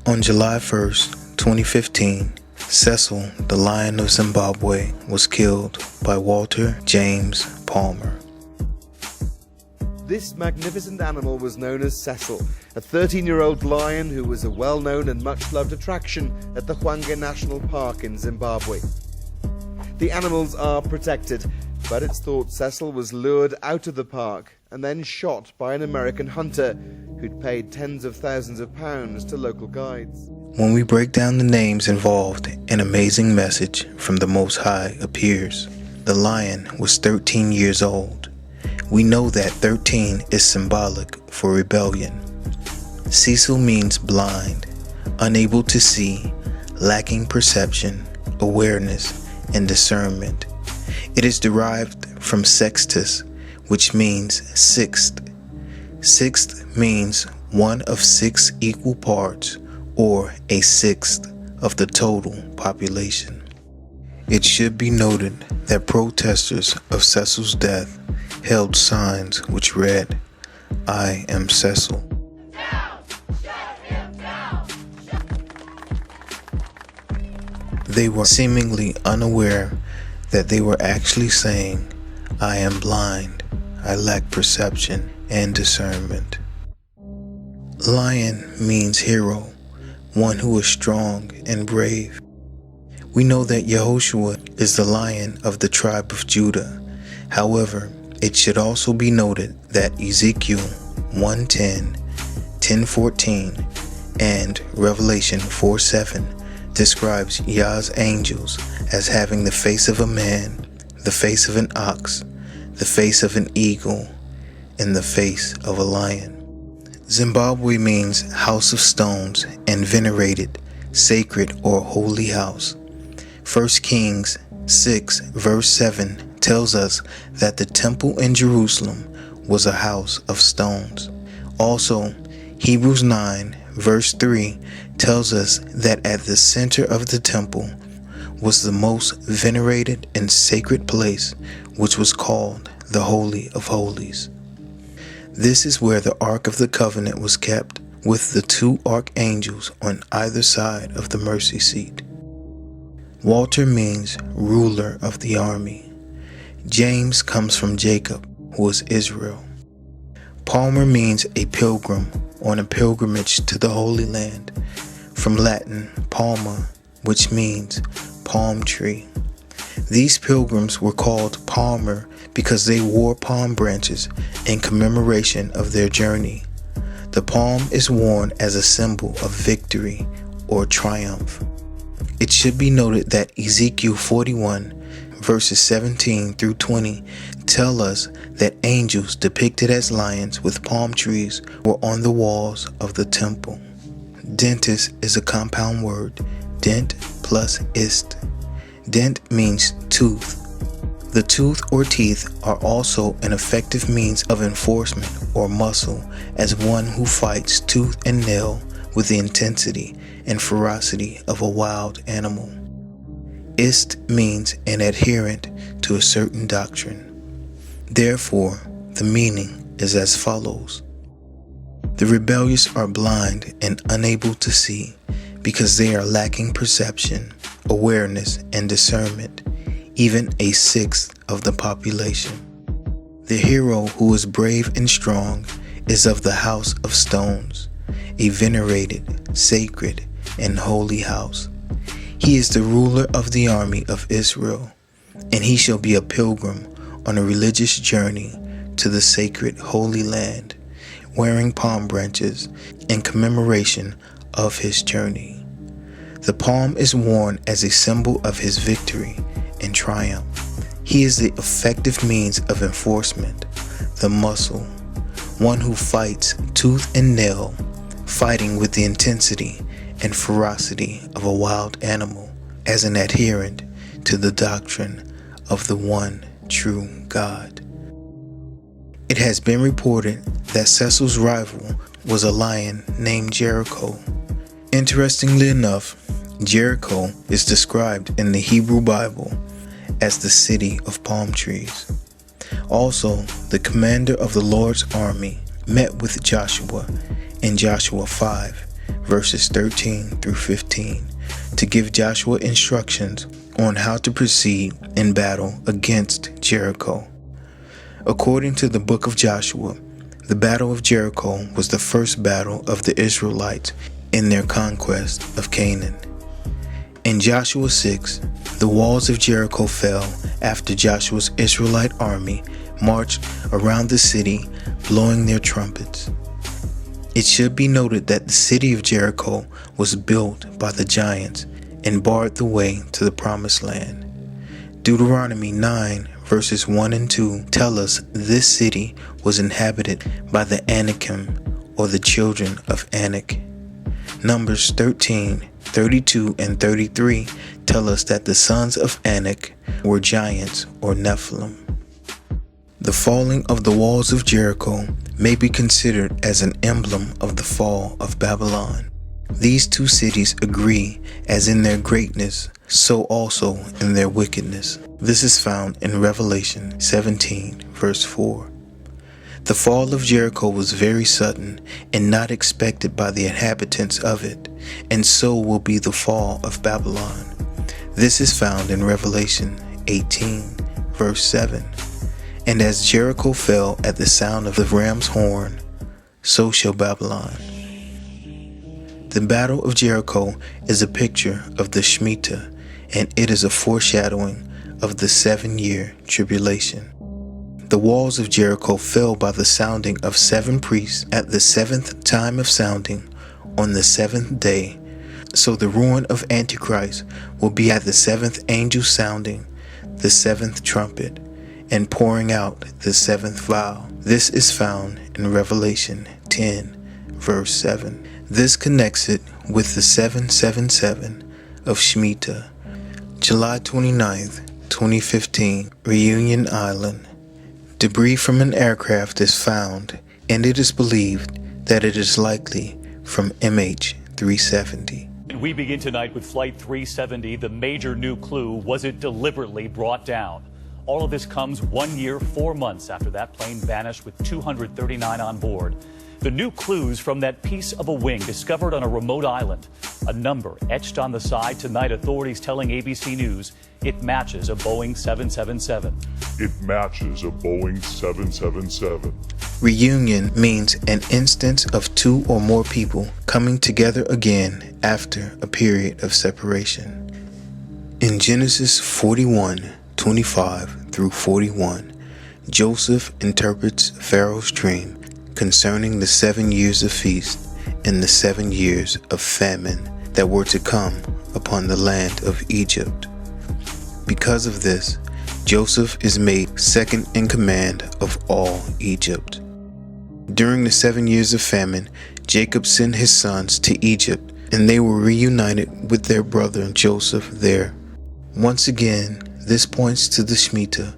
On July 1st, 2015, Cecil, the lion of Zimbabwe, was killed by Walter James Palmer. This magnificent animal was known as Cecil, a 13-year-old lion who was a well-known and much-loved attraction at the Hwange National Park in Zimbabwe. The animals are protected, but it's thought Cecil was lured out of the park and then shot by an American hunter who'd paid tens of thousands of pounds to local guides. When we break down the names involved, an amazing message from the Most High appears. The lion was 13 years old. We know that 13 is symbolic for rebellion. Cecil means blind, unable to see, lacking perception, awareness, and discernment. It is derived from sextus, which means sixth. Sixth means one of 6 equal parts, or a sixth of the total population. It should be noted that protesters of Cecil's death held signs which read, "I am Cecil." Down! Shut him down! They were seemingly unaware that they were actually saying, "I am blind, I lack perception and discernment." Lion means hero, one who is strong and brave. We know that Yehoshua is the lion of the tribe of Judah. However, it should also be noted that Ezekiel 1:10, 10:14, and Revelation 4:7 describes Yah's angels as having the face of a man, the face of an ox, the face of an eagle, and the face of a lion. Zimbabwe means house of stones and venerated, sacred or holy house. 1 Kings 6 verse 7 tells us that the temple in Jerusalem was a house of stones. Also, Hebrews 9 verse 3 tells us that at the center of the temple was the most venerated and sacred place, which was called the Holy of Holies. This is where the Ark of the Covenant was kept, with the 2 archangels on either side of the mercy seat. Walter means ruler of the army. James comes from Jacob, who is Israel. Palmer means a pilgrim on a pilgrimage to the Holy Land, from Latin palma, which means palm tree. These pilgrims were called palmer because they wore palm branches in commemoration of their journey. The palm is worn as a symbol of victory or triumph. It should be noted that Ezekiel 41 verses 17 through 20 tell us that angels depicted as lions with palm trees were on the walls of the temple. Dentist is a compound word, dent plus ist. Dent means tooth. The tooth or teeth are also an effective means of enforcement or muscle, as one who fights tooth and nail with the intensity and ferocity of a wild animal. Ist means an adherent to a certain doctrine. Therefore, the meaning is as follows. The rebellious are blind and unable to see because they are lacking perception, awareness, and discernment, even a sixth of the population. The hero who is brave and strong is of the house of stones, a venerated, sacred, and holy house. He is the ruler of the army of Israel, and he shall be a pilgrim on a religious journey to the sacred Holy Land, wearing palm branches in commemoration of his journey. The palm is worn as a symbol of his victory and triumph. He is the effective means of enforcement, the muscle, one who fights tooth and nail, fighting with the intensity and ferocity of a wild animal, as an adherent to the doctrine of the one true God. It has been reported that Cecil's rival was a lion named Jericho. Interestingly enough, Jericho is described in the Hebrew Bible as the city of palm trees. Also, the commander of the Lord's army met with Joshua in Joshua 5, verses 13 through 15, to give Joshua instructions on how to proceed in battle against Jericho. According to the book of Joshua, the Battle of Jericho was the first battle of the Israelites in their conquest of Canaan. In Joshua 6, the walls of Jericho fell after Joshua's Israelite army marched around the city blowing their trumpets. It should be noted that the city of Jericho was built by the giants and barred the way to the promised land. Deuteronomy 9 verses 1 and 2 tell us this city was inhabited by the Anakim, or the children of Anak. Numbers 13, 32 and 33 tell us that the sons of Anak were giants, or Nephilim. The falling of the walls of Jericho may be considered as an emblem of the fall of Babylon. These two cities agree, as in their greatness, so also in their wickedness. This is found in Revelation 17 verse 4. The fall of Jericho was very sudden and not expected by the inhabitants of it, and so will be the fall of Babylon. This is found in Revelation 18 verse 7. And as Jericho fell at the sound of the ram's horn, so shall Babylon. The Battle of Jericho is a picture of the Shemitah, and it is a foreshadowing of the 7-year tribulation. The walls of Jericho fell by the sounding of 7 priests at the 7th time of sounding on the 7th day. So the ruin of Antichrist will be at the 7th angel sounding the 7th trumpet and pouring out the 7th vial. This is found in Revelation 10 verse 7. This connects it with the 777 of Shemitah. July 29th, 2015, Reunion Island. Debris from an aircraft is found, and it is believed that it is likely from MH370. We begin tonight with Flight 370. The major new clue: was it deliberately brought down? All of this comes 1 year, 4 months after that plane vanished with 239 on board. The new clues from that piece of a wing discovered on a remote island. A number etched on the side. Tonight, authorities telling ABC News it matches a Boeing 777. It matches a Boeing 777. Reunion means an instance of 2 or more people coming together again after a period of separation. In Genesis 41:25 through 41, Joseph interprets Pharaoh's dream concerning the 7 years of feast and the 7 years of famine that were to come upon the land of Egypt. Because of this, Joseph is made second in command of all Egypt. During the 7 years of famine, Jacob sent his sons to Egypt, and they were reunited with their brother Joseph there. Once again, this points to the Shemitah,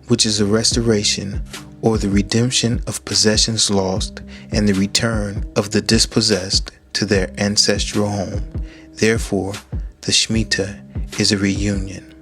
which is a restoration or the redemption of possessions lost and the return of the dispossessed to their ancestral home. Therefore, the Shemitah is a reunion.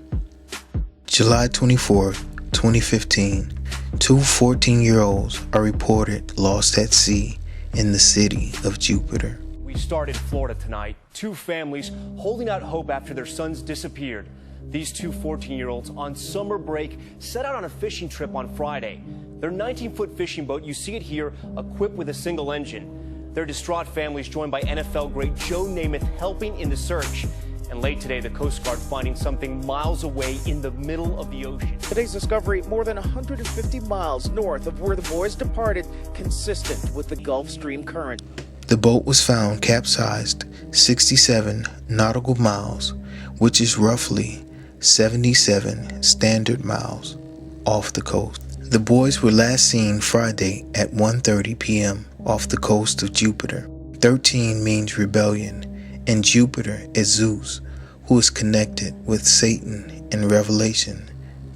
July 24, 2015, 2 14-year-olds are reported lost at sea in the city of Jupiter. We start in Florida tonight. 2 families holding out hope after their sons disappeared. These 2 14-year-olds on summer break set out on a fishing trip on Friday. Their 19-foot fishing boat, you see it here, equipped with a single engine. Their distraught families joined by NFL great Joe Namath helping in the search. And late today, the Coast Guard finding something miles away in the middle of the ocean. Today's discovery more than 150 miles north of where the boys departed, consistent with the Gulf Stream current. The boat was found capsized 67 nautical miles, which is roughly 77 standard miles off the coast. The boys were last seen Friday at 1:30 p.m. off the coast of Jupiter. 13 means rebellion, and Jupiter is Zeus, who is connected with Satan in Revelation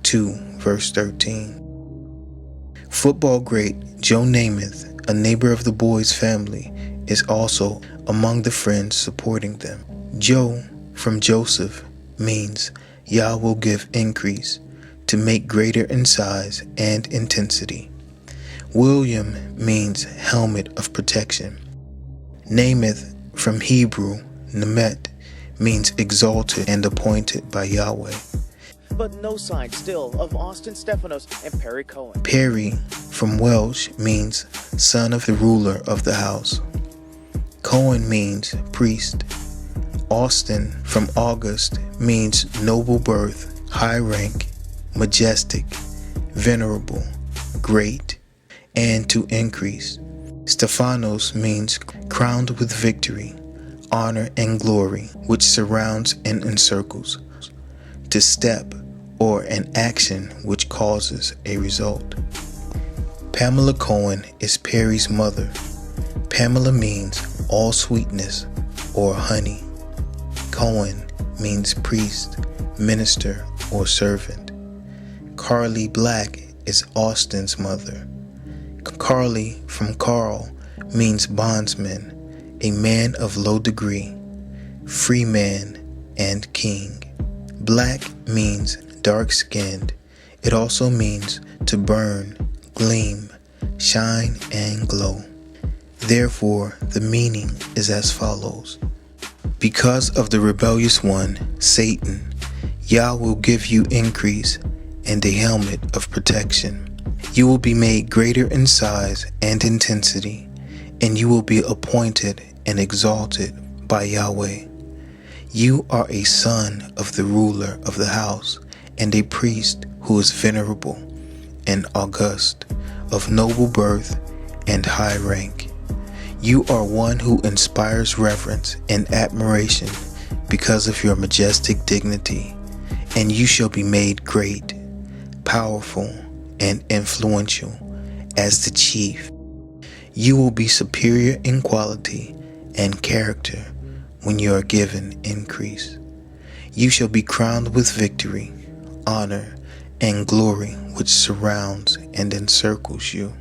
2 verse 13. Football great Joe Namath, a neighbor of the boys' family, is also among the friends supporting them. Joe, from Joseph, means Yah will give increase, to make greater in size and intensity. William means helmet of protection. Namath from Hebrew, Nemet, means exalted and appointed by Yahweh. But no sign still of Austin Stephanos and Perry Cohen. Perry, from Welsh, means son of the ruler of the house. Cohen means priest. Austin, from August, means noble birth, high rank, majestic, venerable, great, and to increase. Stephanos means crowned with victory, honor, and glory, which surrounds and encircles. To step, or an action which causes a result. Pamela Cohen is Perry's mother. Pamela means all sweetness or honey. Cohen means priest, minister, or servant. Carly Black is Austin's mother. Carly, from Carl, means bondsman, a man of low degree, free man, and king. Black means dark-skinned. It also means to burn, gleam, shine, and glow. Therefore, the meaning is as follows. Because of the rebellious one, Satan, Yah will give you increase and a helmet of protection. You will be made greater in size and intensity, and you will be appointed and exalted by Yahweh. You are a son of the ruler of the house, and a priest who is venerable and august, of noble birth and high rank. You are one who inspires reverence and admiration because of your majestic dignity, and you shall be made great, powerful, and influential as the chief. You will be superior in quality and character when you are given increase. You shall be crowned with victory, honor, and glory which surrounds and encircles you.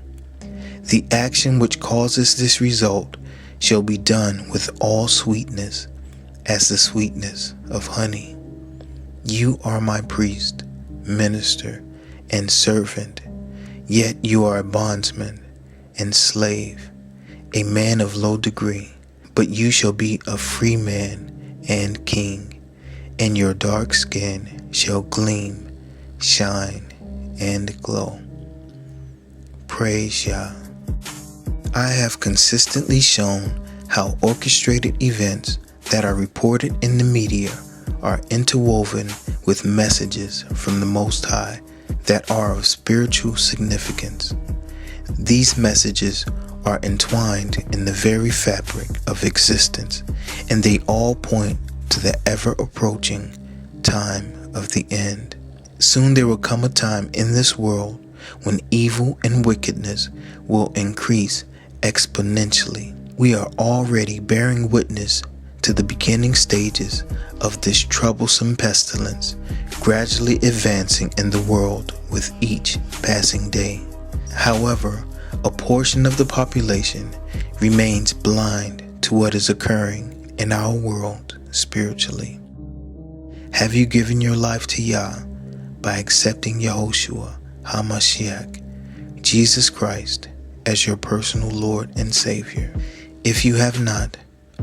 The action which causes this result shall be done with all sweetness, as the sweetness of honey. You are my priest, minister, and servant, yet you are a bondsman and slave, a man of low degree, but you shall be a free man and king, and your dark skin shall gleam, shine, and glow. Praise Yah. I have consistently shown how orchestrated events that are reported in the media are interwoven with messages from the Most High that are of spiritual significance. These messages are entwined in the very fabric of existence, and they all point to the ever-approaching time of the end. Soon there will come a time in this world when evil and wickedness will increase exponentially. We are already bearing witness to the beginning stages of this troublesome pestilence, gradually advancing in the world with each passing day. However, a portion of the population remains blind to what is occurring in our world spiritually. Have you given your life to Yah by accepting Yahushua HaMashiach, Jesus Christ, as your personal Lord and Savior? If you have not,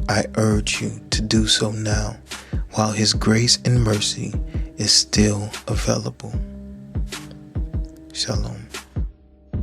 I urge you to do so now, while His grace and mercy is still available. Shalom.